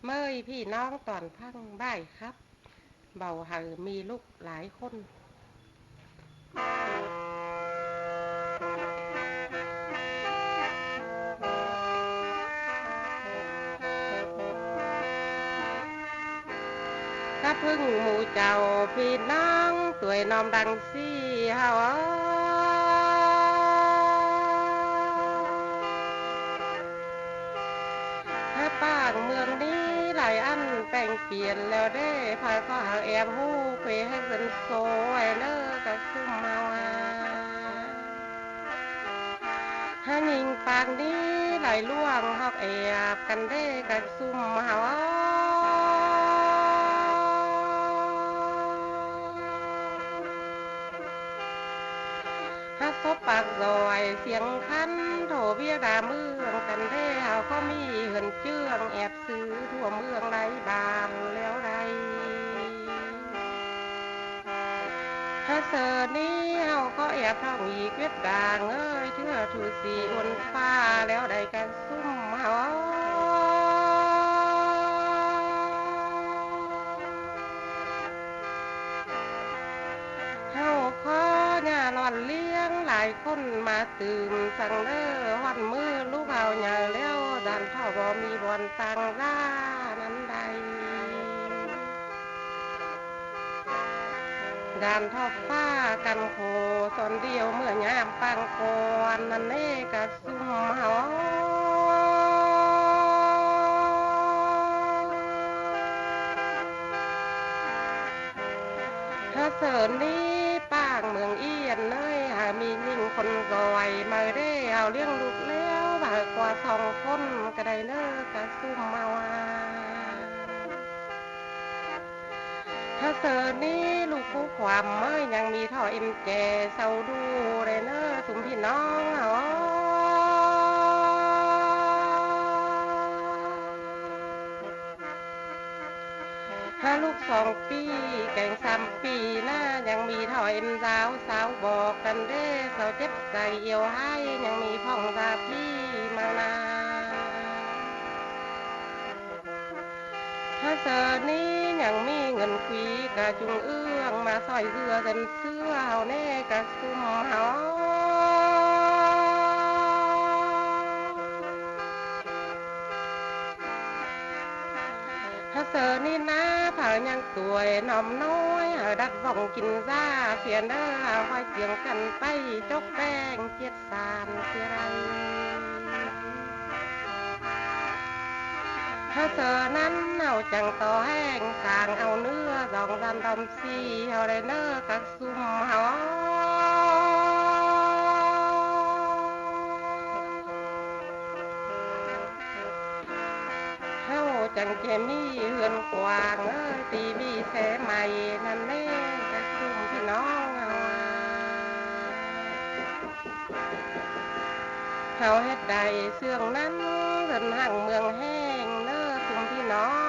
เมื่อยพี่น้องตอนพังบ่ายครับเบาหามีลูกหลายคนถ้าพึ่งหมู่เจ้าพี่น้องตัวยน้อมดังซี่เฮาถ้าป้างเมืองนี้หลายอันแป่งเปลี่ยนแล้วได้พาก็หาแอบหู้เควให้เป็นโซไว้เนอกับซุ่มเมาถ้ายิงปากนี้หลายล่วงฮอกแอบกันได้กับซุ่มเฮาฮักซบปากซอยเสียงคันโถเบี้ยดาเมืองกันได้เฮาก็มีเหินเจื้องแอบซื้อทั่วเมืองไรบานแล้วไรถ้าเสอนี้เฮาก็แอบท่องอีกเวียดกลางเอ้ยเชื่อถูสีอุ่นฟ้าแล้วได้กันซุ่มเฮาเฮาขอหญ้าหลอนเลี้ยงหลายคนมาตื่นสั่งเด้อวันมือลูกเฮาใหญ่แล้วดันท่อบ่มีบอนตังร่านั้นใดด่านทอบฟ้ากันโคตอนเดียวเมื่อยามปังกอนนั่นเองกะซุ่มเฮาถ้าเสริญนี้ป้างเมืองเอียนเนยหามียิ่งคนรอยมาได้เอาเลี้ยงลูกแล้วบากว่า2 คนก็ได้เนอกะซุ่มเมาถ้าเสริญนี้ลูกผู้ความเมื่อยังมีท่อเอ็มแจเศร้าดูเลยเนอสุมพี่น้องเฮาถ้าลูก2 ปีแก่ง3 ปีหน้ายังมีท่อเอ็มสาวบอกกันเด้เสาเจ็บใจเอียวให้ยังมีพ่องตาพี่มานาถ้าเสอนี้ยังมีเงินคุยกะจุงเอื้องมาซอยเรือเดินเสื้อเฮาแน่กะซุ่มเฮาถ้าเสอนี่นะเผายังสวยหน่อมน้อยดัดว่องกินซ่าเสียเด้อไว้เสียงกันไปจกแป้งเจียดสารเสียไรถ้าเสอนั้นเอาจังต่อแห้งกลางเอาเนื้อ2 ดันดำซีเฮาได้เนื้อกักซุ่มเฮาเฮาจังเจมีเฮือนกว้างตีวีแสใหม่นั่นแน่กักซุ่มพี่น้องเฮาเฮ็ดใดเสื่องนั้นเดินห่างเมืองแห้งเน้อซุ่มพี่น้อง